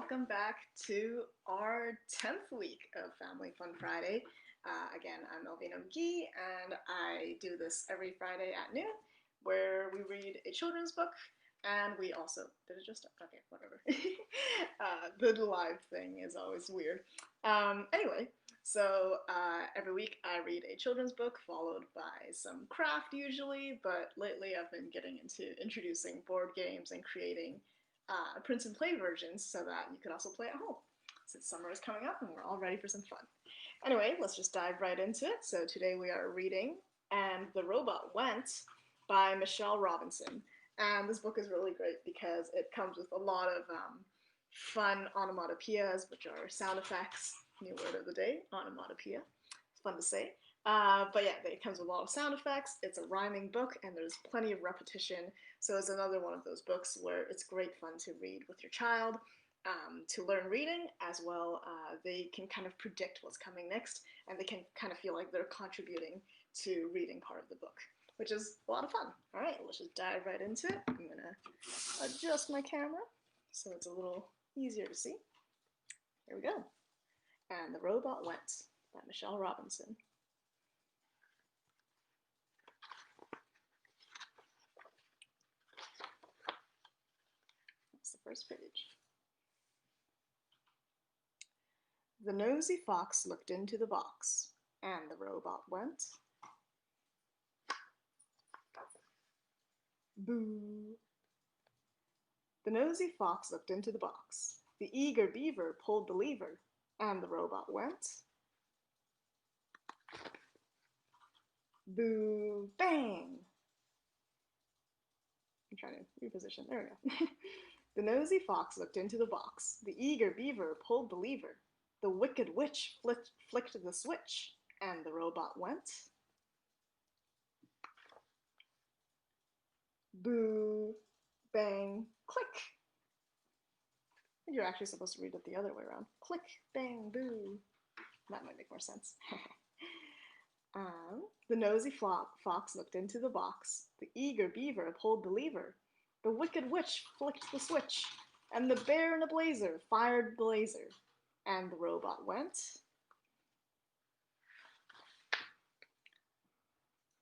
welcome back to our 10th week of Family Fun Friday. Again, I'm Alvina McGee, and I do this every Friday at noon, where we read a children's book, and we also, did it just, okay, whatever. The live thing is always weird. Anyway, every week I read a children's book followed by some craft usually, but lately I've been getting into introducing board games and creating print and play versions so that you can also play at home, since summer is coming up and we're all ready for some fun. Anyway, let's just dive right into it. So today we are reading And the Robot Went by Michelle Robinson. And this book is really great because it comes with a lot of fun onomatopoeias, which are sound effects. New word of the day, onomatopoeia. It's fun to say. But yeah, it comes with a lot of sound effects. It's a rhyming book, and there's plenty of repetition. So it's another one of those books where it's great fun to read with your child, to learn reading as well. They can kind of predict what's coming next, and they can kind of feel like they're contributing to reading part of the book, which is a lot of fun. All right, let's just dive right into it. I'm gonna adjust my camera so it's a little easier to see. Here we go. And the Robot Went by Michelle Robinson. That's the first page. The nosy fox looked into the box, and the robot went. Boo. The nosy fox looked into the box. The eager beaver pulled the lever, and the robot went. Boo. Bang. I'm trying to reposition. There we go. The nosy fox looked into the box. The eager beaver pulled the lever. The wicked witch flicked the switch, and the robot went. Boo, bang, click. I think you're actually supposed to read it the other way around. Click, bang, boo. That might make more sense. The nosy fox looked into the box. The eager beaver pulled the lever. The wicked witch flicked the switch, and the bear in a blazer fired the laser, and the robot went.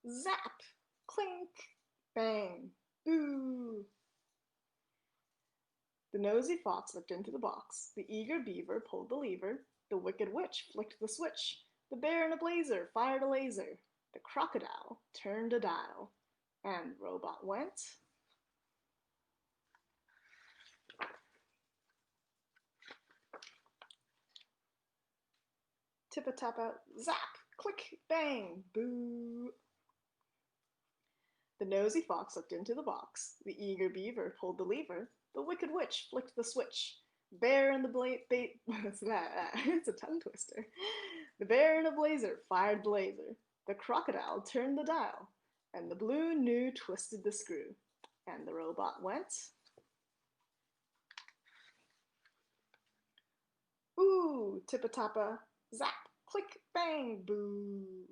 Zap, clink, bang, boo. The nosy fox looked into the box. The eager beaver pulled the lever. The wicked witch flicked the switch. The bear in a blazer fired a laser. The crocodile turned a dial, and the robot went. Tippa-tappa, zap, click, bang, boo. The nosy fox looked into the box. The eager beaver pulled the lever. The wicked witch flicked the switch. Bear in the what's that? It's a tongue twister. The bear in a blazer fired the laser. The crocodile turned the dial, and the blue gnu twisted the screw, and the robot went. Ooh, tippa-tappa, zap, click, bang, boo.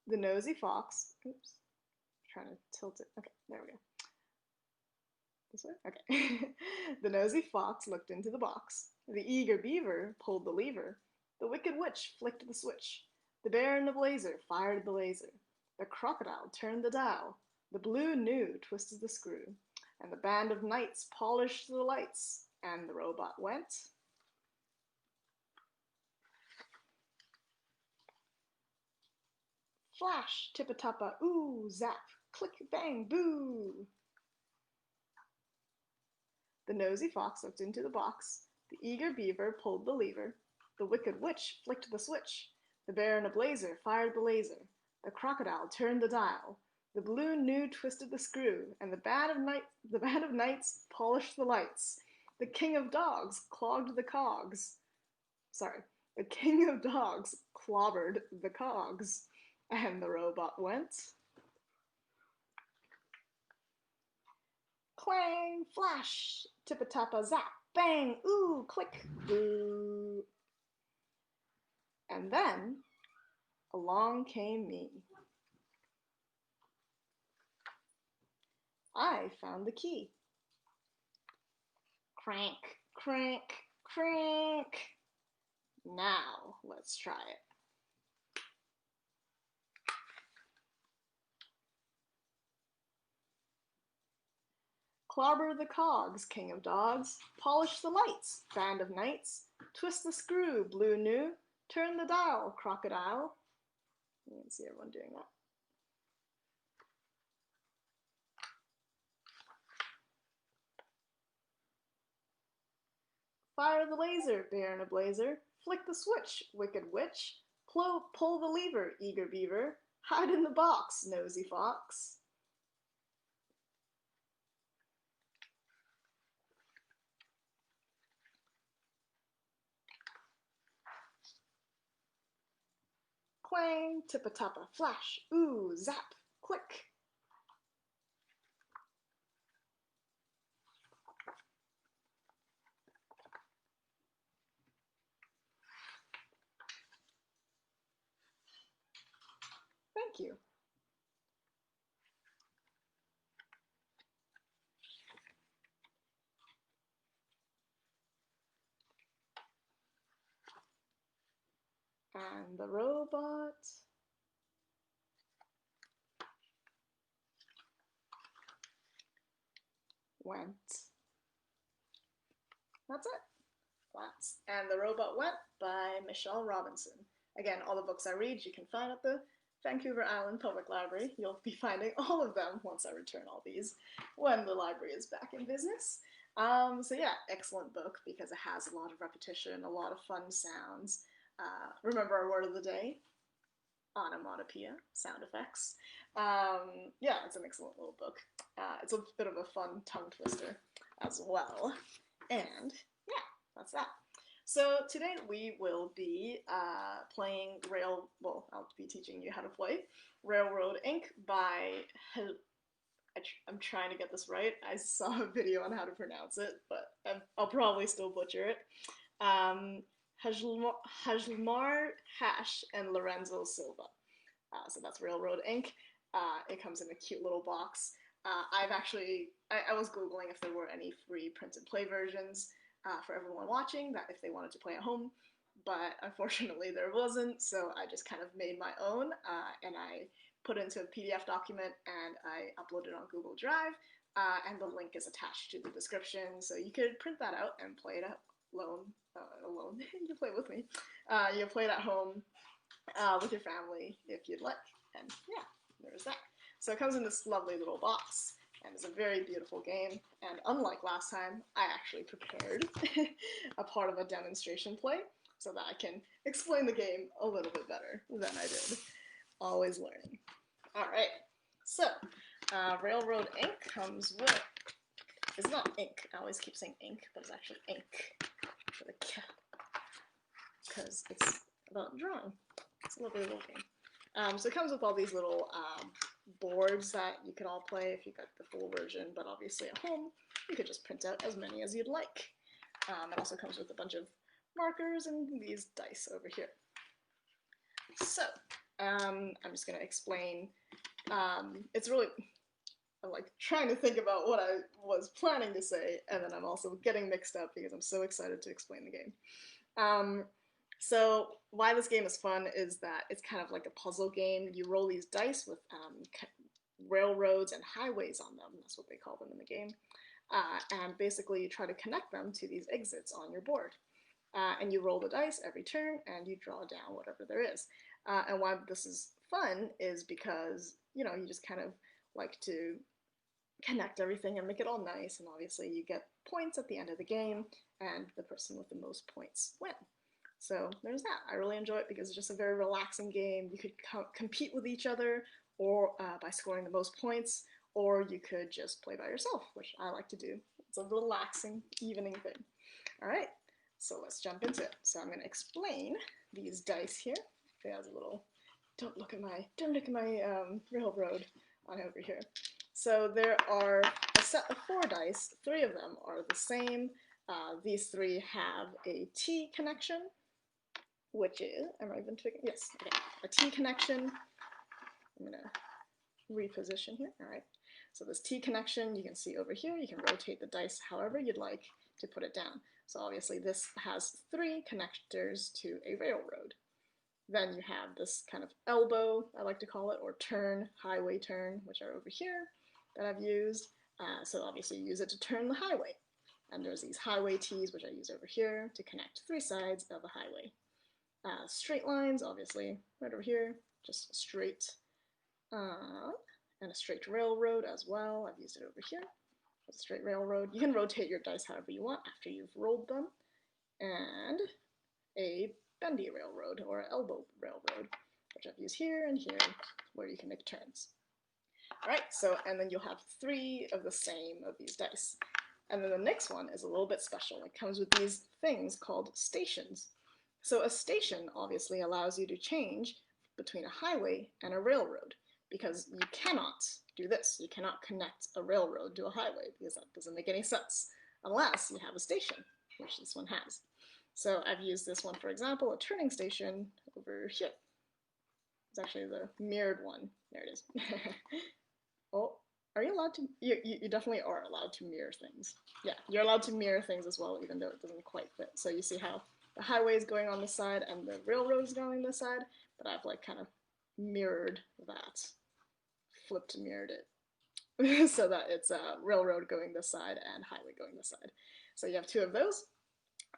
The nosy fox, oops, trying to tilt it. Okay, there we go. This way? Okay. The nosy fox looked into the box. The eager beaver pulled the lever. The wicked witch flicked the switch. The bear in the blazer fired the laser. The crocodile turned the dial. The blue gnu twisted the screw. And the band of knights polished the lights. And the robot went. Flash, tippa-tappa, ooh, zap, click, bang, boo. The nosy fox looked into the box. The eager beaver pulled the lever. The wicked witch flicked the switch. The bear in a blazer fired the laser. The crocodile turned the dial. The blue gnu twisted the screw, and the band of knights polished the lights. The king of dogs clogged the cogs. Sorry, the king of dogs clobbered the cogs, and the robot went. Clang, flash, tippa-tappa, zap, bang, ooh, click, boo. And then along came me. I found the key. Crank, crank, crank. Now, let's try it. Clobber the cogs, king of dogs. Polish the lights, band of knights. Twist the screw, blue new. Turn the dial, crocodile. You can see everyone doing that. Fire the laser, bear in a blazer. Flick the switch, wicked witch. Pull the lever, eager beaver. Hide in the box, nosy fox. Clang, tippa-tappa, flash, ooh, zap, click. Thank you. And the robot went. That's it. Flats. And the Robot Went by Michelle Robinson. Again, all the books I read you can find at the Vancouver Island Public Library. You'll be finding all of them once I return all these when the library is back in business. So yeah, excellent book because it has a lot of repetition, a lot of fun sounds. Remember our word of the day? Onomatopoeia, sound effects. Yeah, it's an excellent little book. It's a bit of a fun tongue twister as well. And yeah, that's that. So today we will be playing I'll be teaching you how to play Railroad Inc. by, I'm trying to get this right. I saw a video on how to pronounce it, but I'll probably still butcher it. Hjalmar, Hach, and Lorenzo Silva. So that's Railroad Inc. It comes in a cute little box. I was Googling if there were any free print-and play versions for everyone watching, that if they wanted to play at home, but unfortunately there wasn't, so I just kind of made my own, and I put it into a PDF document, and I uploaded it on Google Drive, and the link is attached to the description, so you could print that out and play it alone. You can play it with me. You can play it at home with your family if you'd like, and yeah, there's that. So it comes in this lovely little box, and it's a very beautiful game, and unlike last time, I actually prepared a part of a demonstration play so that I can explain the game a little bit better than I did. Always learning. Alright, so Railroad Inc. comes with, it's not ink, I always keep saying ink, but it's actually ink, because it's about drawing. It's a lovely little game. So it comes with all these little boards that you can all play if you got the full version, but obviously at home you could just print out as many as you'd like. It also comes with a bunch of markers and these dice over here. So I'm just going to explain. It's really, I'm like trying to think about what I was planning to say, and then I'm also getting mixed up because I'm so excited to explain the game. So why this game is fun is that it's kind of like a puzzle game. You roll these dice with railroads and highways on them. That's what they call them in the game. And basically you try to connect them to these exits on your board. And you roll the dice every turn and you draw down whatever there is. And why this is fun is because, you know, you just kind of like to connect everything and make it all nice. And obviously you get points at the end of the game, and the person with the most points win. So there's that. I really enjoy it because it's just a very relaxing game. You could compete with each other, or by scoring the most points, or you could just play by yourself, which I like to do. It's a relaxing evening thing. All right, so let's jump into it. So I'm going to explain these dice here. There's a little. Don't look at my railroad on over here. So there are a set of 4 dice. 3 of them are the same. These 3 have a T connection, which is, am I even taking? Yes, okay. A T connection. I'm gonna reposition here. All right. So this T connection, you can see over here. You can rotate the dice however you'd like. to put it down. So obviously this has 3 connectors to a railroad. Then you have this kind of elbow, I like to call it, or turn, highway turn, which are over here that I've used. So obviously you use it to turn the highway. And there's these highway T's, which I use over here to connect 3 sides of a highway. Straight lines, obviously, right over here, just straight, and a straight railroad as well. I've used it over here. A straight railroad. You can rotate your dice however you want after you've rolled them. And a bendy railroad or elbow railroad, which I've used here and here, where you can make turns. All right, so, and then you'll have 3 of the same of these dice. And then the next one is a little bit special. It comes with these things called stations. So a station obviously allows you to change between a highway and a railroad, because you cannot do this. You cannot connect a railroad to a highway, because that doesn't make any sense unless you have a station, which this one has. So I've used this one, for example, a turning station over here. It's actually the mirrored one. There it is. Oh, are you allowed to? You definitely are allowed to mirror things. Yeah, you're allowed to mirror things as well, even though it doesn't quite fit. So you see how the highway is going on this side and the railroad is going on this side, but I've like kind of mirrored that, flipped mirrored it, so that it's a railroad going this side and highway going this side. So you have 2 of those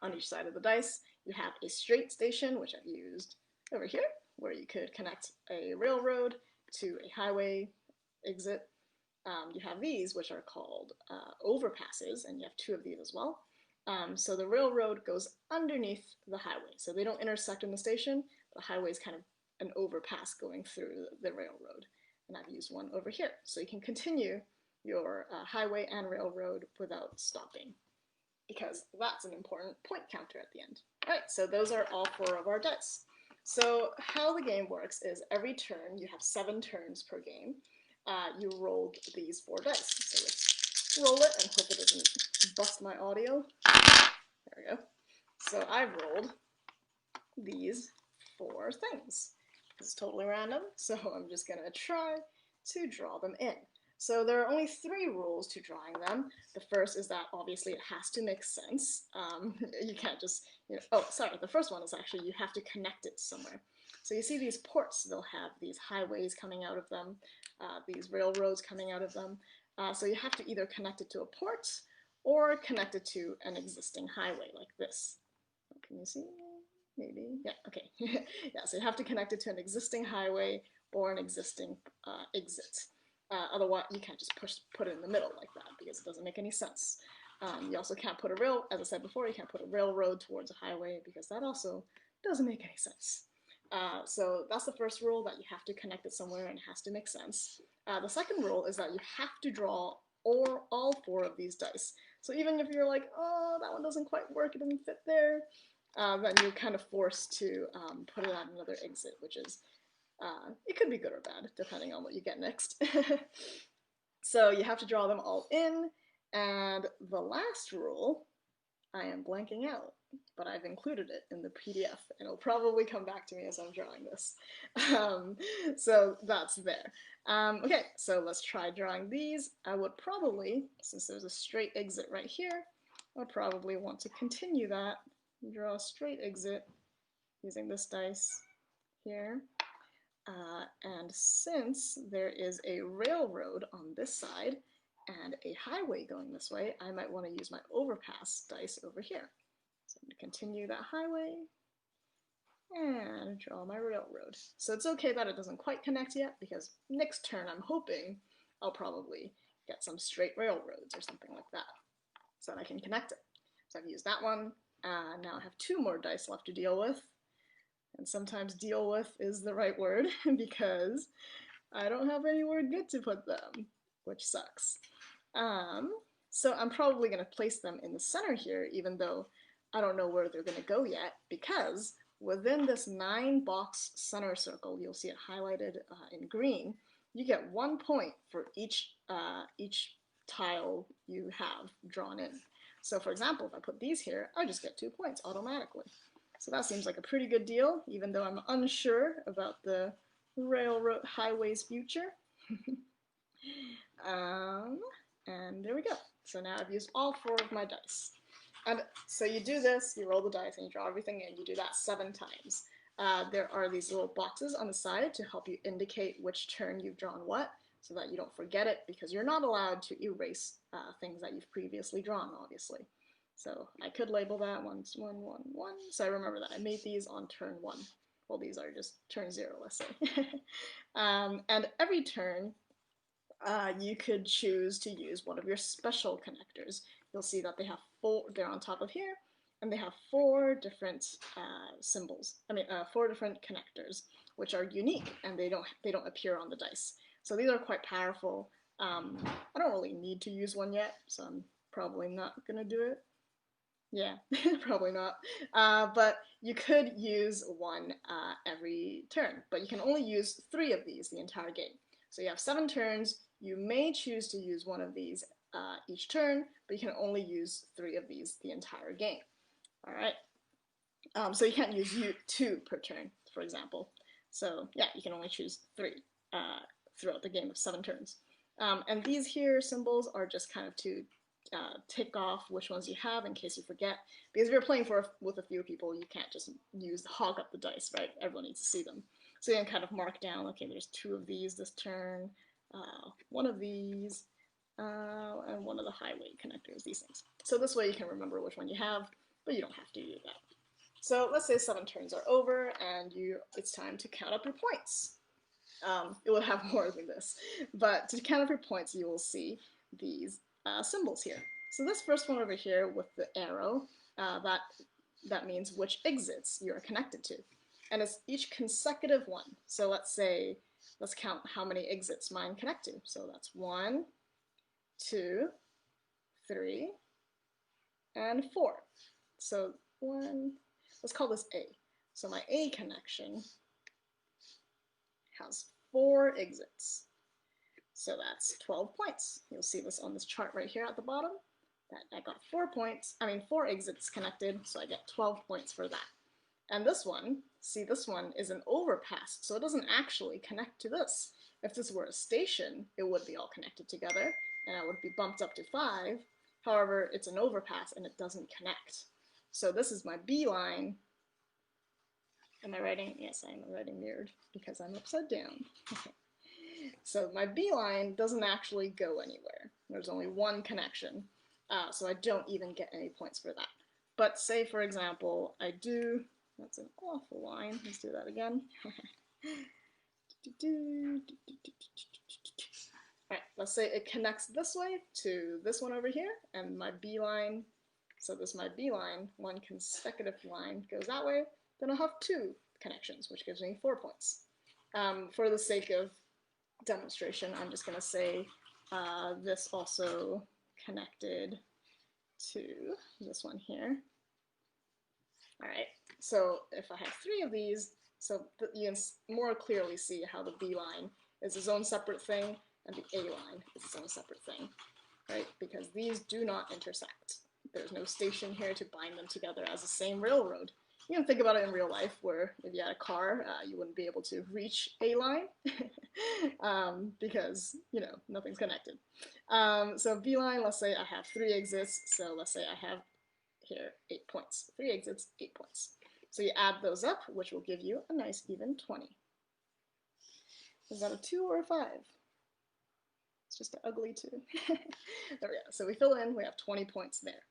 on each side of the dice. You have a straight station, which I've used over here, where you could connect a railroad to a highway exit. You have these, which are called overpasses, and you have 2 of these as well. So the railroad goes underneath the highway, so they don't intersect in the station. The highway is kind of an overpass going through the railroad, and I've used one over here. So you can continue your highway and railroad without stopping, because that's an important point counter at the end. All right, so those are all 4 of our dice. So how the game works is every turn, you have 7 turns per game. You rolled these 4 dice. So let's roll it and hope it doesn't bust my audio. There we go. So I've rolled these 4 things. It's totally random, so I'm just gonna try to draw them in. So there are only 3 rules to drawing them. The first is that obviously it has to make sense. You can't just, oh, sorry, the first one is actually you have to connect it somewhere. So you see these ports, they'll have these highways coming out of them, these railroads coming out of them. So you have to either connect it to a port or connect it to an existing highway like this. Can you see? Maybe, yeah, okay. Yeah, so you have to connect it to an existing highway or an existing exit. Otherwise, you can't just put it in the middle like that, because it doesn't make any sense. You also can't put as I said before, you can't put a railroad towards a highway, because that also doesn't make any sense. So that's the first rule, that you have to connect it somewhere and it has to make sense. The second rule is that you have to draw all 4 of these dice. So even if you're like, oh, that one doesn't quite work, it doesn't fit there, then you're kind of forced to put it at another exit, which is, it could be good or bad, depending on what you get next. So you have to draw them all in, and the last rule, I am blanking out, but I've included it in the PDF, and it'll probably come back to me as I'm drawing this. So that's there. Okay, so let's try drawing these. I would probably, since there's a straight exit right here, I would probably want to continue that, draw a straight exit using this dice here. And since there is a railroad on this side and a highway going this way, I might want to use my overpass dice over here. So I'm going to continue that highway and draw my railroad. So it's okay that it doesn't quite connect yet, because next turn I'm hoping I'll probably get some straight railroads or something like that, so that I can connect it. So I've used that one. Now I have 2 more dice left to deal with. And sometimes deal with is the right word, because I don't have anywhere good to put them, which sucks. So I'm probably going to place them in the center here, even though I don't know where they're going to go yet, because within this 9-box center circle, you'll see it highlighted in green, you get 1 point for each tile you have drawn in. So for example, if I put these here, I just get 2 points automatically. So that seems like a pretty good deal, even though I'm unsure about the railroad highway's future. And there we go. So now I've used all 4 of my dice. And so you do this, you roll the dice and you draw everything in. You do that 7 times. There are these little boxes on the side to help you indicate which turn you've drawn what, so that you don't forget it, because you're not allowed to erase things that you've previously drawn, obviously. So I could label that 1, 1, 1, 1. So I remember that I made these on turn 1. Well, these are just turn 0, let's say. And every turn, you could choose to use one of your special connectors. You'll see that they have 4, they're on top of here, and they have 4 different symbols. 4 different connectors, which are unique, and they don't appear on the dice. So these are quite powerful. I don't really need to use one yet, so I'm probably not gonna do it. Yeah, probably not. But you could use one every turn, but you can only use 3 of these the entire game. So you have 7 turns. You may choose to use one of these each turn, but you can only use 3 of these the entire game. All right. So you can't use 2 per turn, for example. So yeah, you can only choose 3 throughout the game of 7 turns. And these here symbols are just kind of to tick off which ones you have in case you forget. Because if you're playing with a few people, you can't just hog up the dice, right? Everyone needs to see them. So you can kind of mark down, okay, there's 2 of these this turn, 1 of these, and 1 of the highway connectors, these things. So this way you can remember which one you have, but you don't have to do that. So let's say 7 turns are over and it's time to count up your points. It will have more than this, but to count up your points, you will see these symbols here. So this first one over here with the arrow, that means which exits you're connected to. And it's each consecutive one. So let's count how many exits mine connect to. So that's 1, 2, 3, and 4. So let's call this A. So my A connection has 4 exits. So that's 12 points. You'll see this on this chart right here at the bottom. That I got 4 exits connected, so I get 12 points for that. And this one, see, this one is an overpass, so it doesn't actually connect to this. If this were a station, it would be all connected together, and I would be bumped up to 5. However, it's an overpass, and it doesn't connect. So this is my B line. Am I writing? Yes, I am writing mirrored, because I'm upside down. So my B line doesn't actually go anywhere. There's only 1 connection, so I don't even get any points for that. But say, for example, I do, that's an awful line, let's do that again. Alright, let's say it connects this way to this one over here, and my B line, so this is my B line, 1 consecutive line goes that way, then I'll have 2 connections, which gives me 4 points. For the sake of demonstration, I'm just going to say this also connected to this one here. All right, so if I have 3 of these, so you can more clearly see how the B line is its own separate thing and the A line is its own separate thing, right? Because these do not intersect. There's no station here to bind them together as the same railroad. You can think about it in real life, where if you had a car, you wouldn't be able to reach a line because, you know, nothing's connected. So B line, let's say I have 3 exits, so let's say I have here 8 points. 3 exits, 8 points. So you add those up, which will give you a nice even 20. Is that a 2 or a 5? It's just an ugly 2. There we go. So we fill in, we have 20 points there.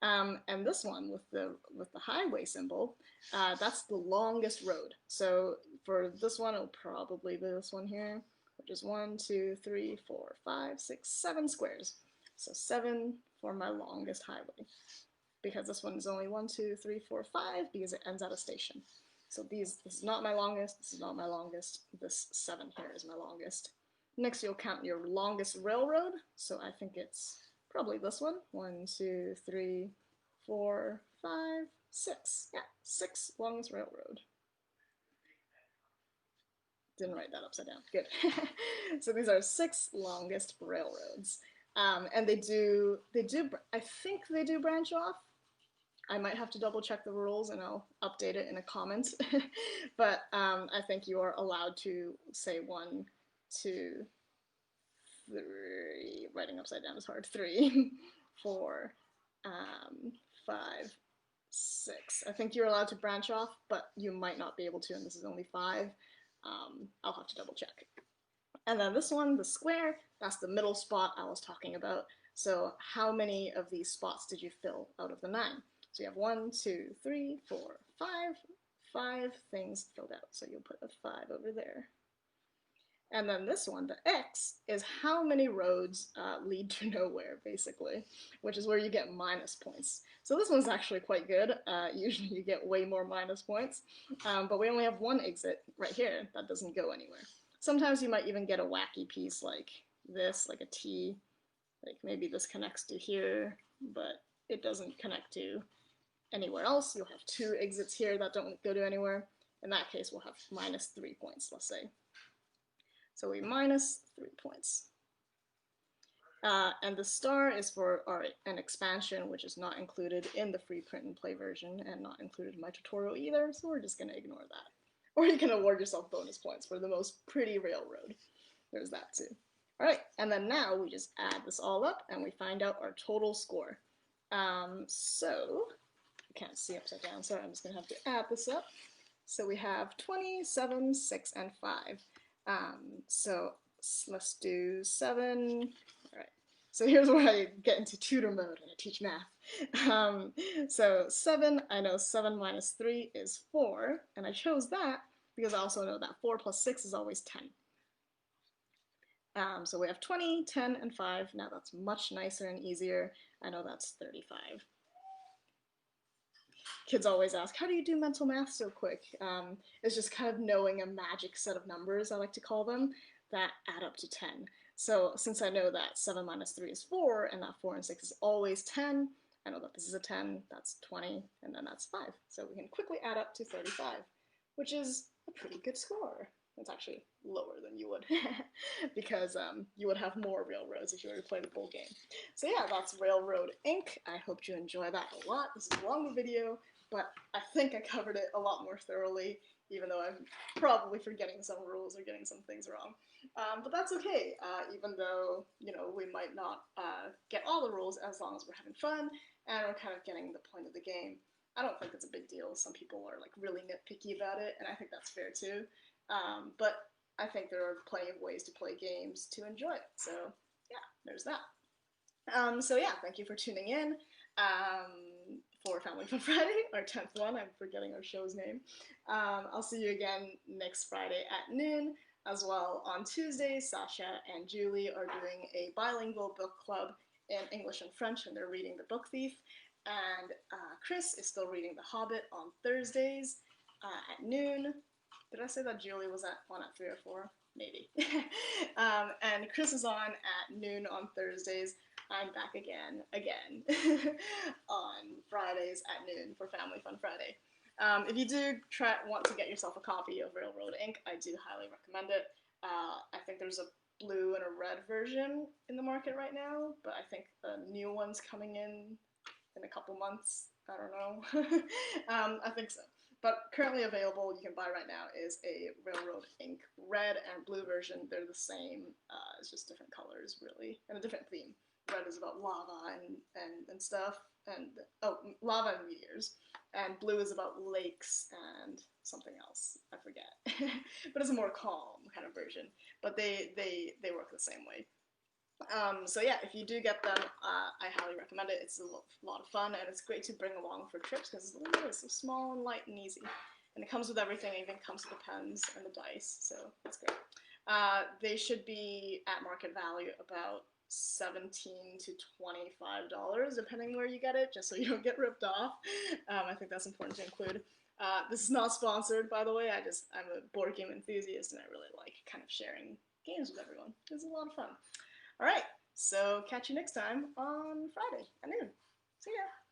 And this one with the highway symbol, that's the longest road. So for this one, it'll probably be this one here, which is 1, 2, 3, 4, 5, 6, 7 squares. So 7 for my longest highway. Because this one is only 1, 2, 3, 4, 5, because it ends at a station. So this is not my longest, this is not my longest, this 7 here is my longest. Next, you'll count your longest railroad. So I think it's probably this one. 1, 2, 3, 4, 5, 6. Yeah, 6 longest railroad. Didn't write that upside down. Good. So these are 6 longest railroads. And they do, I think they do branch off. I might have to double check the rules and I'll update it in a comment. But I think you are allowed to say 1, 2, 3, writing upside down is hard, 3, 4, 5, 6. I think you're allowed to branch off, but you might not be able to, and this is only 5. I'll have to double check. And then this one, the square, that's the middle spot I was talking about. So how many of these spots did you fill out of the 9? So you have 1, 2, 3, 4, 5, 5 things filled out. So you'll put a 5 over there. And then this one, the X, is how many roads lead to nowhere, basically, which is where you get minus points. So this one's actually quite good. Usually you get way more minus points, but we only have one exit right here that doesn't go anywhere. Sometimes you might even get a wacky piece like this, like a T, like maybe this connects to here, but it doesn't connect to anywhere else. You'll have 2 exits here that don't go to anywhere. In that case, we'll have minus 3 points, let's say. So we minus 3 points. And the star is for an expansion, which is not included in the free print and play version and not included in my tutorial either, so we're just going to ignore that. Or you can award yourself bonus points for the most pretty railroad. There's that too. Alright, and then now we just add this all up and we find out our total score. So, I can't see upside down, so I'm just going to have to add this up. So we have 20, 7, 6, and 5. So let's do 7. All right. So here's where I get into tutor mode and I teach math. So 7, I know 7 minus 3 is 4, and I chose that because I also know that 4 plus 6 is always 10. So we have 20, 10, and 5. Now that's much nicer and easier. I know that's 35. Kids always ask, how do you do mental math so quick? It's just kind of knowing a magic set of numbers, I like to call them, that add up to 10. So since I know that 7 minus 3 is 4, and that 4 and 6 is always 10, I know that this is a 10, that's 20, and then that's 5. So we can quickly add up to 35, which is a pretty good score. It's actually lower than you would, because you would have more railroads if you were to play the full game. So yeah, that's Railroad Inc. I hope you enjoy that a lot. This is a longer video, but I think I covered it a lot more thoroughly, even though I'm probably forgetting some rules or getting some things wrong. But that's okay, even though, you know, we might not get all the rules as long as we're having fun and we're kind of getting the point of the game. I don't think it's a big deal. Some people are like really nitpicky about it, and I think that's fair too. But I think there are plenty of ways to play games to enjoy it. So yeah, there's that. So yeah, thank you for tuning in for Family Fun Friday, our 10th one. I'm forgetting our show's name. I'll see you again next Friday at noon. As well, on Tuesday, Sasha and Julie are doing a bilingual book club in English and French, and they're reading The Book Thief. And Chris is still reading The Hobbit on Thursdays at noon. Did I say that Julie was on at 3 or 4? Maybe. And Chris is on at noon on Thursdays. I'm back again, on Fridays at noon for Family Fun Friday. If you do want to get yourself a copy of Railroad Inc., I do highly recommend it. I think there's a blue and a red version in the market right now, but I think the new one's coming in a couple months. I don't know. I think so. But currently available, you can buy right now, is a Railroad Inc. red and blue version. They're the same, it's just different colors, really, and a different theme. Red is about lava and stuff, and lava and meteors. And blue is about lakes and something else, I forget. But it's a more calm kind of version. But they work the same way. So yeah, if you do get them, I highly recommend it. It's a lot of fun, and it's great to bring along for trips because it's so small and light and easy. And it comes with everything. It even comes with the pens and the dice, so that's great. They should be at market value about $17 to $25, depending where you get it, just so you don't get ripped off. I think that's important to include. This is not sponsored, by the way. I'm a board game enthusiast, and I really like kind of sharing games with everyone. It's a lot of fun. All right, so catch you next time on Friday at noon. See ya.